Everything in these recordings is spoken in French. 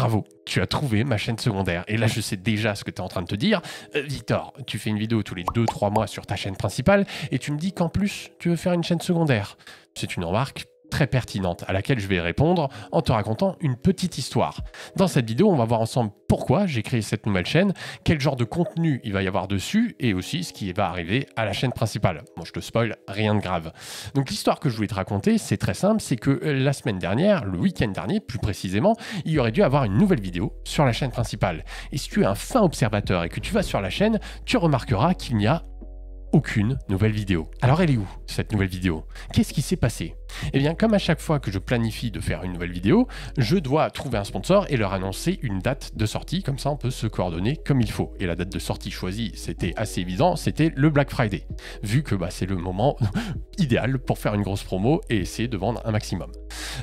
Bravo, tu as trouvé ma chaîne secondaire. Et là, je sais déjà ce que tu es en train de te dire. Victor, tu fais une vidéo tous les 2-3 mois sur ta chaîne principale et tu me dis qu'en plus, tu veux faire une chaîne secondaire. C'est une remarque très pertinente à laquelle je vais répondre en te racontant une petite histoire. Dans cette vidéo, on va voir ensemble pourquoi j'ai créé cette nouvelle chaîne, quel genre de contenu il va y avoir dessus et aussi ce qui va arriver à la chaîne principale. Bon, je te spoil, rien de grave. Donc l'histoire que je voulais te raconter, c'est très simple, c'est que la semaine dernière, le week-end dernier plus précisément, il y aurait dû avoir une nouvelle vidéo sur la chaîne principale. Et si tu es un fin observateur et que tu vas sur la chaîne, tu remarqueras qu'il n'y a aucune nouvelle vidéo. Alors elle est où cette nouvelle vidéo? Qu'est-ce qui s'est passé? Eh bien, comme à chaque fois que je planifie de faire une nouvelle vidéo, je dois trouver un sponsor et leur annoncer une date de sortie, comme ça on peut se coordonner comme il faut. Et la date de sortie choisie, c'était assez évident, c'était le Black Friday, vu que c'est le moment idéal pour faire une grosse promo et essayer de vendre un maximum.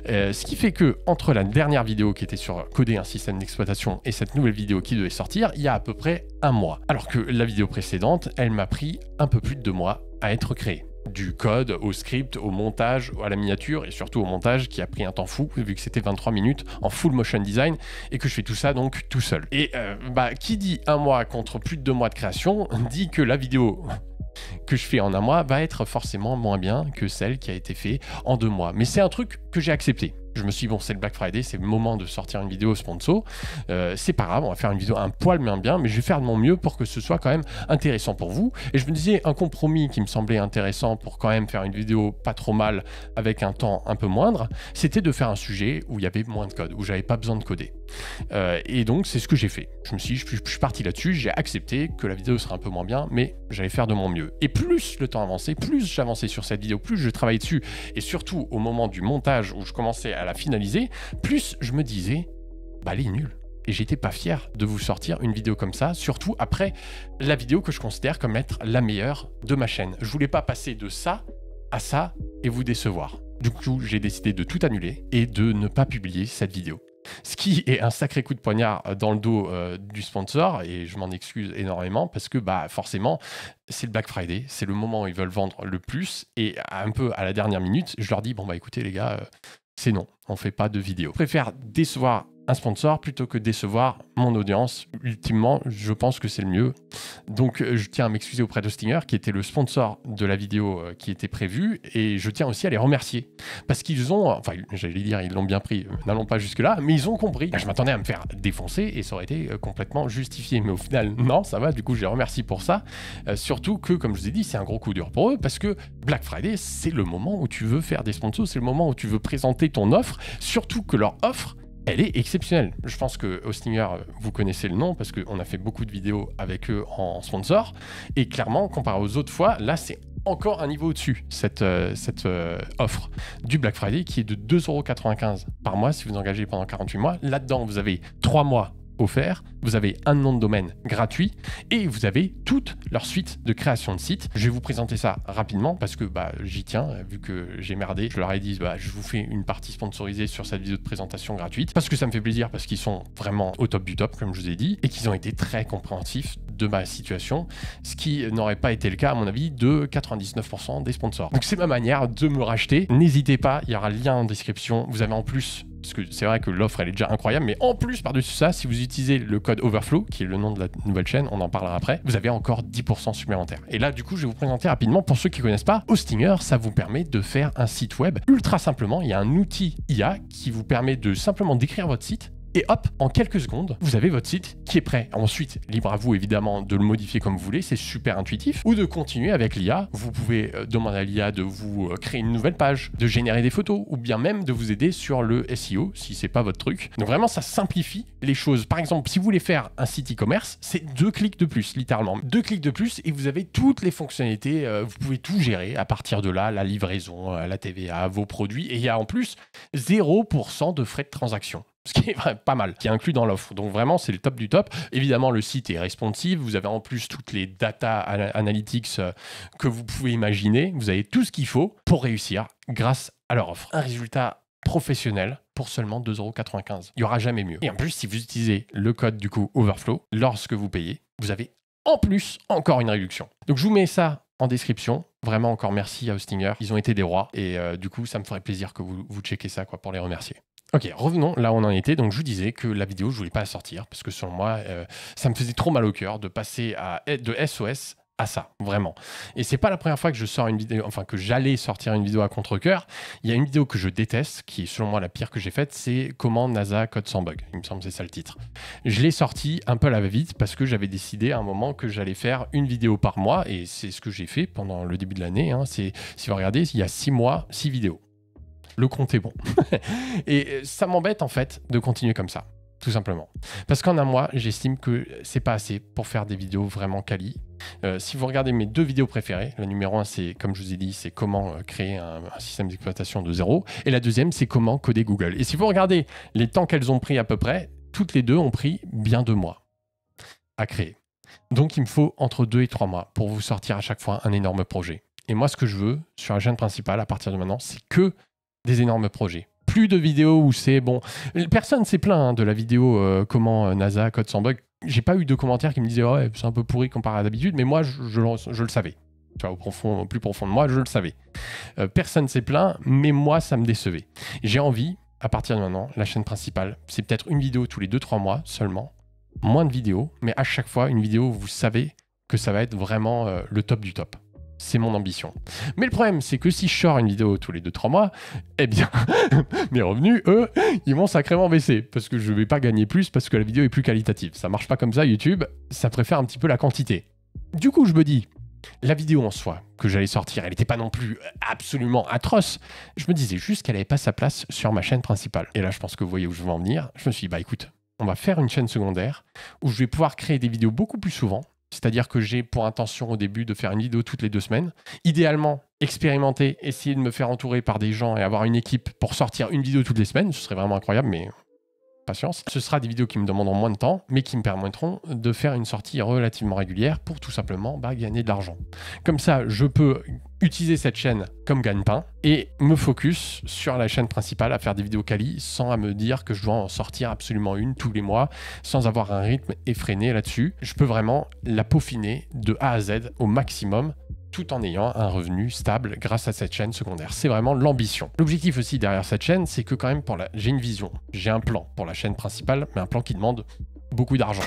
Ce qui fait que entre la dernière vidéo qui était sur coder un système d'exploitation et cette nouvelle vidéo qui devait sortir, il y a à peu près un mois. Alors que la vidéo précédente, elle m'a pris un peu plus de 2 mois à être créée. Du code au script, au montage, à la miniature et surtout au montage qui a pris un temps fou vu que c'était 23 minutes en full motion design et que je fais tout ça donc tout seul. Et qui dit un mois contre plus de 2 mois de création dit que la vidéo que je fais en un mois va être forcément moins bien que celle qui a été faite en 2 mois. Mais c'est un truc que j'ai accepté. Je me suis dit, bon, c'est le Black Friday, c'est le moment de sortir une vidéo sponsor. C'est pas grave, on va faire une vidéo un poil moins bien, mais je vais faire de mon mieux pour que ce soit quand même intéressant pour vous. Et je me disais, un compromis qui me semblait intéressant pour quand même faire une vidéo pas trop mal avec un temps un peu moindre, c'était de faire un sujet où il y avait moins de code, où j'avais pas besoin de coder. Et donc, c'est ce que j'ai fait. Je suis parti là-dessus, j'ai accepté que la vidéo serait un peu moins bien, mais j'allais faire de mon mieux. Et plus le temps avançait, plus j'avançais sur cette vidéo, plus je travaillais dessus, et surtout au moment du montage où je commençais à la finaliser, plus je me disais, elle est nulle. Et j'étais pas fier de vous sortir une vidéo comme ça, surtout après la vidéo que je considère comme être la meilleure de ma chaîne. Je voulais pas passer de ça à ça et vous décevoir. Du coup, j'ai décidé de tout annuler et de ne pas publier cette vidéo. Ce qui est un sacré coup de poignard dans le dos du sponsor, et je m'en excuse énormément parce que forcément, c'est le Black Friday, c'est le moment où ils veulent vendre le plus, et un peu à la dernière minute, je leur dis, écoutez les gars, c'est non, on fait pas de vidéo. Je préfère décevoir un sponsor plutôt que décevoir mon audience. Ultimement, je pense que c'est le mieux. Donc, je tiens à m'excuser auprès de Stinger, qui était le sponsor de la vidéo qui était prévue, et je tiens aussi à les remercier. Parce qu'ils ont, j'allais dire, ils l'ont bien pris, n'allons pas jusque-là, mais ils ont compris. Je m'attendais à me faire défoncer, et ça aurait été complètement justifié. Mais au final, non, ça va, du coup, je les remercie pour ça. Surtout que, comme je vous ai dit, c'est un gros coup dur pour eux, parce que Black Friday, c'est le moment où tu veux faire des sponsors, c'est le moment où tu veux présenter ton offre, surtout que leur offre, elle est exceptionnelle. Je pense que Hostinger, vous connaissez le nom parce qu'on a fait beaucoup de vidéos avec eux en sponsor. Et clairement, comparé aux autres fois, là, c'est encore un niveau au-dessus, cette offre du Black Friday qui est de 2,95 € par mois si vous engagez pendant 48 mois. Là-dedans, vous avez 3 mois offert, vous avez un nom de domaine gratuit et vous avez toute leur suite de création de sites. Je vais vous présenter ça rapidement parce que j'y tiens, vu que j'ai merdé. Je leur ai dit, je vous fais une partie sponsorisée sur cette vidéo de présentation gratuite parce que ça me fait plaisir, parce qu'ils sont vraiment au top du top, comme je vous ai dit, et qu'ils ont été très compréhensifs de ma situation, ce qui n'aurait pas été le cas, à mon avis, de 99% des sponsors. Donc c'est ma manière de me racheter. N'hésitez pas, il y aura le lien en description. Vous avez en plus, parce que c'est vrai que l'offre elle est déjà incroyable, mais en plus par-dessus ça, si vous utilisez le code Overflow, qui est le nom de la nouvelle chaîne, on en parlera après, vous avez encore 10% supplémentaire. Et là, du coup, je vais vous présenter rapidement, pour ceux qui ne connaissent pas, Hostinger, ça vous permet de faire un site web ultra simplement. Il y a un outil IA qui vous permet de simplement décrire votre site. Et hop, en quelques secondes, vous avez votre site qui est prêt. Ensuite, libre à vous évidemment de le modifier comme vous voulez, c'est super intuitif. Ou de continuer avec l'IA. Vous pouvez demander à l'IA de vous créer une nouvelle page, de générer des photos, ou bien même de vous aider sur le SEO si c'est pas votre truc. Donc vraiment, ça simplifie les choses. Par exemple, si vous voulez faire un site e-commerce, c'est 2 clics de plus, littéralement. 2 clics de plus et vous avez toutes les fonctionnalités. Vous pouvez tout gérer à partir de là, la livraison, la TVA, vos produits. Et il y a en plus 0% de frais de transaction. Ce qui est pas mal, qui est inclus dans l'offre. Donc vraiment, c'est le top du top. Évidemment, le site est responsive. Vous avez en plus toutes les data analytics que vous pouvez imaginer. Vous avez tout ce qu'il faut pour réussir grâce à leur offre. Un résultat professionnel pour seulement 2,95 €. Il n'y aura jamais mieux. Et en plus, si vous utilisez le code du coup Overflow, lorsque vous payez, vous avez en plus encore une réduction. Donc je vous mets ça en description. Vraiment encore merci à Hostinger. Ils ont été des rois. Et du coup, ça me ferait plaisir que vous checkez ça pour les remercier. Ok, revenons là où on en était. Donc je vous disais que la vidéo, je voulais pas la sortir parce que selon moi, ça me faisait trop mal au cœur de passer de SOS à ça, vraiment. Et c'est pas la première fois que je sors une vidéo, enfin que j'allais sortir une vidéo à contre-cœur. Il y a une vidéo que je déteste, qui est selon moi la pire que j'ai faite, c'est comment NASA code sans bug. Il me semble que c'est ça le titre. Je l'ai sorti un peu à la va-vite parce que j'avais décidé à un moment que j'allais faire une vidéo par mois et c'est ce que j'ai fait pendant le début de l'année. Hein. Si vous regardez, il y a 6 mois, 6 vidéos. Le compte est bon. Et ça m'embête en fait de continuer comme ça, tout simplement. Parce qu'en un mois, j'estime que c'est pas assez pour faire des vidéos vraiment quali. Si vous regardez mes 2 vidéos préférées, la numéro 1, c'est, comme je vous ai dit, c'est comment créer un système d'exploitation de zéro. Et la deuxième, c'est comment coder Google. Et si vous regardez les temps qu'elles ont pris à peu près, toutes les deux ont pris bien 2 mois à créer. Donc il me faut entre 2 et 3 mois pour vous sortir à chaque fois un énorme projet. Et moi, ce que je veux sur la chaîne principale à partir de maintenant, c'est que des énormes projets. Plus de vidéos où c'est bon. Personne s'est plaint de la vidéo comment NASA code sans bug. J'ai pas eu de commentaires qui me disaient ouais, c'est un peu pourri comparé à d'habitude, mais moi je le savais. Tu vois, au plus profond de moi, je le savais. Personne s'est plaint, mais moi ça me décevait. J'ai envie, à partir de maintenant, la chaîne principale, c'est peut-être une vidéo tous les 2-3 mois seulement. Moins de vidéos, mais à chaque fois une vidéo où vous savez que ça va être vraiment le top du top. C'est mon ambition. Mais le problème, c'est que si je sors une vidéo tous les 2-3 mois, eh bien, mes revenus, eux, ils vont sacrément baisser. Parce que je ne vais pas gagner plus parce que la vidéo est plus qualitative. Ça marche pas comme ça, YouTube. Ça préfère un petit peu la quantité. Du coup, je me dis, la vidéo en soi que j'allais sortir, elle n'était pas non plus absolument atroce. Je me disais juste qu'elle n'avait pas sa place sur ma chaîne principale. Et là, je pense que vous voyez où je veux en venir. Je me suis dit, bah écoute, on va faire une chaîne secondaire où je vais pouvoir créer des vidéos beaucoup plus souvent. C'est-à-dire que j'ai pour intention au début de faire une vidéo toutes les 2 semaines. Idéalement, expérimenter, essayer de me faire entourer par des gens et avoir une équipe pour sortir une vidéo toutes les semaines. Ce serait vraiment incroyable, mais patience. Ce sera des vidéos qui me demanderont moins de temps, mais qui me permettront de faire une sortie relativement régulière pour tout simplement gagner de l'argent. Comme ça, je peux utiliser cette chaîne comme gagne-pain et me focus sur la chaîne principale à faire des vidéos quali sans à me dire que je dois en sortir absolument une tous les mois sans avoir un rythme effréné là-dessus. Je peux vraiment la peaufiner de A à Z au maximum tout en ayant un revenu stable grâce à cette chaîne secondaire. C'est vraiment l'ambition. L'objectif aussi derrière cette chaîne, c'est que quand même j'ai une vision, j'ai un plan pour la chaîne principale, mais un plan qui demande beaucoup d'argent.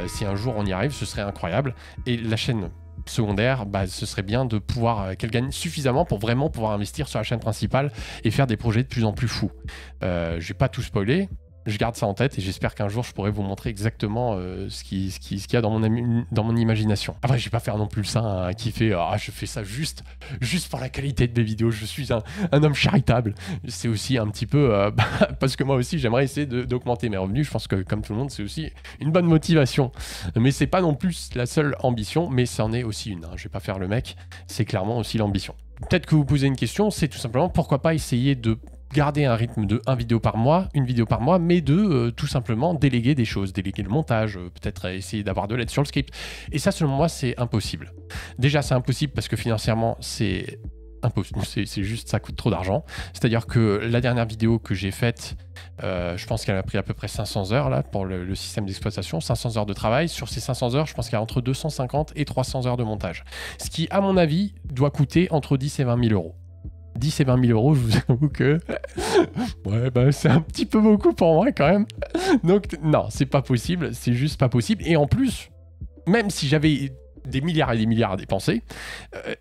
Si un jour on y arrive, ce serait incroyable. Et la chaîne secondaire, ce serait bien de pouvoir qu'elle gagne suffisamment pour vraiment pouvoir investir sur la chaîne principale et faire des projets de plus en plus fous. Je vais pas tout spoiler. Je garde ça en tête et j'espère qu'un jour je pourrai vous montrer exactement ce qu'il y a dans mon imagination. Après, je vais pas faire non plus le saint qui fait je fais ça juste pour la qualité de mes vidéos. Je suis un homme charitable. C'est aussi un petit peu parce que moi aussi j'aimerais essayer d'augmenter mes revenus. Je pense que comme tout le monde, c'est aussi une bonne motivation. Mais c'est pas non plus la seule ambition, mais c'en est aussi une. Je vais pas faire le mec. C'est clairement aussi l'ambition. Peut-être que vous posez une question, c'est tout simplement pourquoi pas essayer de garder un rythme de une vidéo par mois, mais de tout simplement déléguer des choses, déléguer le montage, peut-être essayer d'avoir de l'aide sur le script. Et ça, selon moi, c'est impossible. Déjà, c'est impossible parce que financièrement, c'est impossible. C'est juste, ça coûte trop d'argent. C'est-à-dire que la dernière vidéo que j'ai faite, je pense qu'elle a pris à peu près 500 heures là, pour le système d'exploitation, 500 heures de travail. Sur ces 500 heures, je pense qu'il y a entre 250 et 300 heures de montage. Ce qui, à mon avis, doit coûter entre 10 et 20 000 euros. 10 et 20 000 euros, je vous avoue que ouais, c'est un petit peu beaucoup pour moi quand même. Donc non, c'est pas possible, c'est juste pas possible. Et en plus, même si j'avais des milliards et des milliards à dépenser,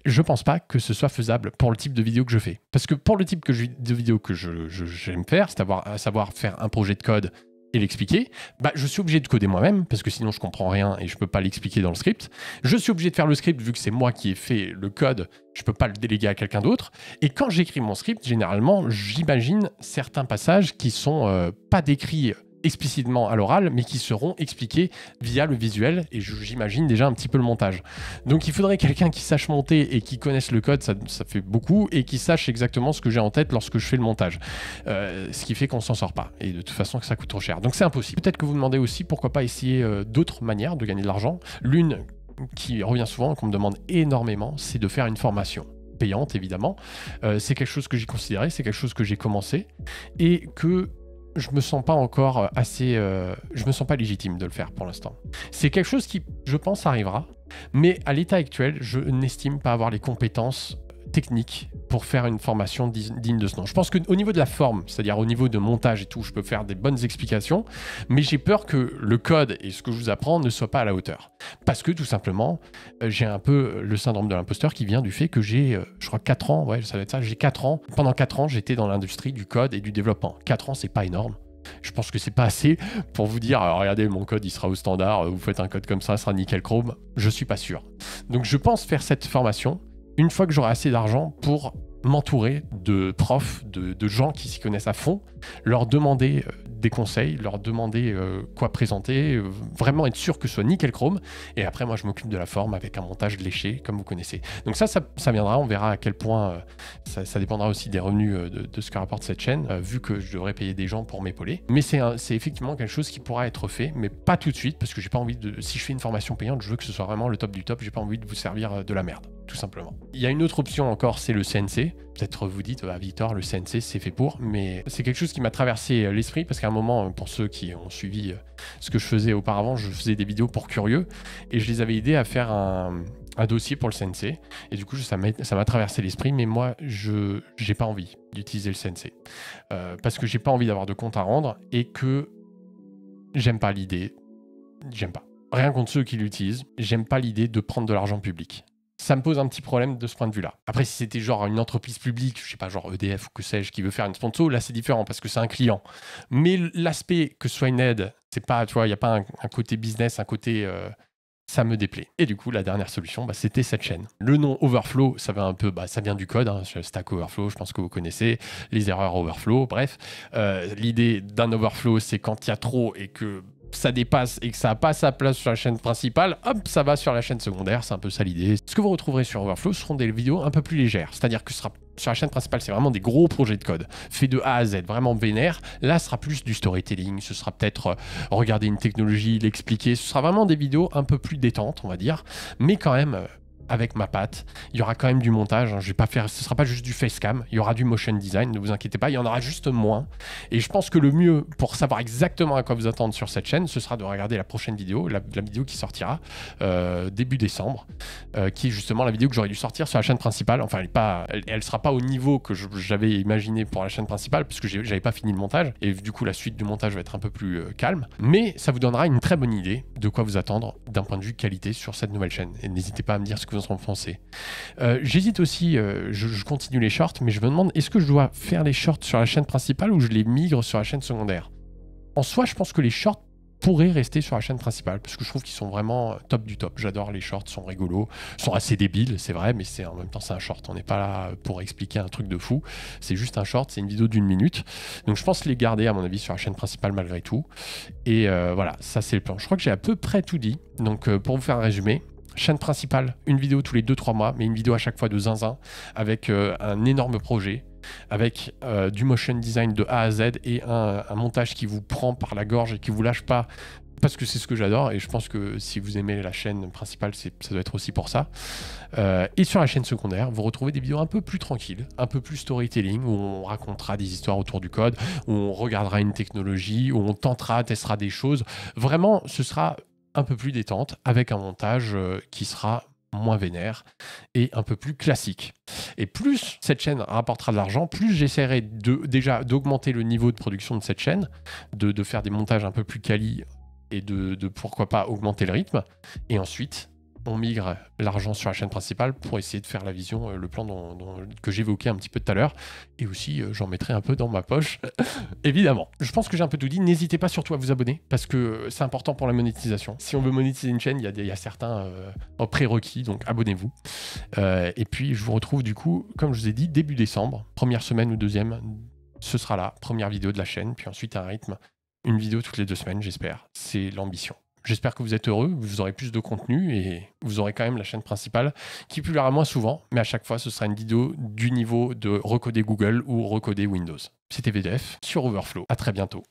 je pense pas que ce soit faisable pour le type de vidéo que je fais. Parce que pour le type de vidéo que j'aime faire, c'est à savoir faire un projet de code et l'expliquer, je suis obligé de coder moi-même parce que sinon je comprends rien et je peux pas l'expliquer dans le script. Je suis obligé de faire le script vu que c'est moi qui ai fait le code, je peux pas le déléguer à quelqu'un d'autre. Et quand j'écris mon script, généralement, j'imagine certains passages qui sont pas décrits explicitement à l'oral, mais qui seront expliqués via le visuel, et j'imagine déjà un petit peu le montage. Donc il faudrait quelqu'un qui sache monter et qui connaisse le code, ça fait beaucoup, et qui sache exactement ce que j'ai en tête lorsque je fais le montage. Ce qui fait qu'on s'en sort pas, et de toute façon que ça coûte trop cher. Donc c'est impossible. Peut-être que vous demandez aussi pourquoi pas essayer d'autres manières de gagner de l'argent. L'une qui revient souvent et qu'on me demande énormément, c'est de faire une formation payante, évidemment. C'est quelque chose que j'ai considéré, c'est quelque chose que j'ai commencé, et que je me sens pas encore je me sens pas légitime de le faire pour l'instant. C'est quelque chose qui, je pense, arrivera, mais à l'état actuel, je n'estime pas avoir les compétences technique pour faire une formation digne de ce nom. Je pense qu'au niveau de la forme, c'est-à-dire au niveau de montage et tout, je peux faire des bonnes explications, mais j'ai peur que le code et ce que je vous apprends ne soit pas à la hauteur. Parce que tout simplement, j'ai un peu le syndrome de l'imposteur qui vient du fait que j'ai, je crois, 4 ans, ouais, ça doit être ça, j'ai 4 ans. Pendant 4 ans, j'étais dans l'industrie du code et du développement. 4 ans, c'est pas énorme. Je pense que c'est pas assez pour vous dire, alors regardez, mon code, il sera au standard, vous faites un code comme ça sera nickel chrome. Je suis pas sûr. Donc je pense faire cette formation une fois que j'aurai assez d'argent pour m'entourer de profs, de gens qui s'y connaissent à fond, leur demander des conseils, leur demander quoi présenter, vraiment être sûr que ce soit nickel chrome. Et après, moi, je m'occupe de la forme avec un montage léché, comme vous connaissez. Donc ça viendra, on verra à quel point ça dépendra aussi des revenus de ce que rapporte cette chaîne, vu que je devrais payer des gens pour m'épauler. Mais c'est effectivement quelque chose qui pourra être fait, mais pas tout de suite, parce que j'ai pas envie de... Si je fais une formation payante, je veux que ce soit vraiment le top du top, j'ai pas envie de vous servir de la merde, tout simplement. Il y a une autre option encore, c'est le CNC. Peut-être vous dites, ah, Victor, le CNC, c'est fait pour, mais c'est quelque chose qui m'a traversé l'esprit, parce qu'à un moment, pour ceux qui ont suivi ce que je faisais auparavant, je faisais des vidéos pour curieux, et je les avais aidés à faire un dossier pour le CNC, et du coup, ça m'a traversé l'esprit, mais moi, je n'ai pas envie d'utiliser le CNC, parce que j'ai pas envie d'avoir de compte à rendre, et que j'aime pas l'idée, j'aime pas. Rien contre ceux qui l'utilisent, j'aime pas l'idée de prendre de l'argent public. Ça me pose un petit problème de ce point de vue-là. Après, si c'était genre une entreprise publique, je sais pas, genre EDF ou que sais-je, qui veut faire une sponsor, là c'est différent parce que c'est un client. Mais l'aspect que ce soit une aide, c'est pas, tu vois, il n'y a pas un côté business, un côté... ça me déplaît. Et du coup, la dernière solution, c'était cette chaîne. Le nom Overflow, ça va un peu, ça vient du code, hein, Stack Overflow, je pense que vous connaissez, les erreurs Overflow, bref. L'idée d'un Overflow, c'est quand il y a trop et que ça dépasse et que ça n'a pas sa place sur la chaîne principale, hop, ça va sur la chaîne secondaire, c'est un peu ça l'idée. Ce que vous retrouverez sur Overflow, ce seront des vidéos un peu plus légères, c'est-à-dire que sur la chaîne principale, c'est vraiment des gros projets de code, faits de A à Z, vraiment vénère. Là, ce sera plus du storytelling, ce sera peut-être regarder une technologie, l'expliquer, ce sera vraiment des vidéos un peu plus détentes, on va dire, mais quand même... avec ma patte, il y aura quand même du montage, hein. Je vais pas faire, ce sera pas juste du facecam, il y aura du motion design, ne vous inquiétez pas, il y en aura juste moins. Et je pense que le mieux pour savoir exactement à quoi vous attendre sur cette chaîne, ce sera de regarder la prochaine vidéo, la vidéo qui sortira début décembre, qui est justement la vidéo que j'aurais dû sortir sur la chaîne principale. Enfin, elle sera pas au niveau que j'avais imaginé pour la chaîne principale, parce que j'avais pas fini le montage, et du coup la suite du montage va être un peu plus calme. Mais ça vous donnera une très bonne idée de quoi vous attendre d'un point de vue qualité sur cette nouvelle chaîne. Et n'hésitez pas à me dire ce que vous en pensez. J'hésite aussi, je continue les shorts, mais je me demande, est-ce que je dois faire les shorts sur la chaîne principale ou je les migre sur la chaîne secondaire? En soi, je pense que les shorts pourraient rester sur la chaîne principale, parce que je trouve qu'ils sont vraiment top du top. J'adore les shorts, sont rigolos, sont assez débiles, c'est vrai, mais en même temps c'est un short. On n'est pas là pour expliquer un truc de fou. C'est juste un short, c'est une vidéo d'1 minute. Donc je pense les garder, à mon avis, sur la chaîne principale malgré tout. Et voilà, ça c'est le plan. Je crois que j'ai à peu près tout dit. Donc pour vous faire un résumé, chaîne principale, une vidéo tous les 2-3 mois, mais une vidéo à chaque fois de zinzin, avec un énorme projet, avec du motion design de A à Z et un montage qui vous prend par la gorge et qui vous lâche pas, parce que c'est ce que j'adore, et je pense que si vous aimez la chaîne principale, ça doit être aussi pour ça. Et sur la chaîne secondaire, vous retrouvez des vidéos un peu plus tranquilles, un peu plus storytelling, où on racontera des histoires autour du code, où on regardera une technologie, où on testera des choses. Vraiment, ce sera un peu plus détente, avec un montage qui sera moins vénère et un peu plus classique. Et plus cette chaîne rapportera de l'argent, plus j'essaierai déjà d'augmenter le niveau de production de cette chaîne, de faire des montages un peu plus quali et de pourquoi pas augmenter le rythme. Et ensuite, on migre l'argent sur la chaîne principale pour essayer de faire la vision, le plan que j'évoquais un petit peu tout à l'heure. Et aussi, j'en mettrai un peu dans ma poche, évidemment. Je pense que j'ai un peu tout dit. N'hésitez pas surtout à vous abonner, parce que c'est important pour la monétisation. Si on veut monétiser une chaîne, il y a certains prérequis, donc abonnez-vous. Et puis, je vous retrouve du coup, comme je vous ai dit, début décembre, première semaine ou deuxième, ce sera la première vidéo de la chaîne, puis ensuite un rythme, une vidéo toutes les 2 semaines, j'espère. C'est l'ambition. J'espère que vous êtes heureux, vous aurez plus de contenu et vous aurez quand même la chaîne principale qui publiera moins souvent, mais à chaque fois, ce sera une vidéo du niveau de recoder Google ou recoder Windows. C'était VDF sur Overflow. À très bientôt.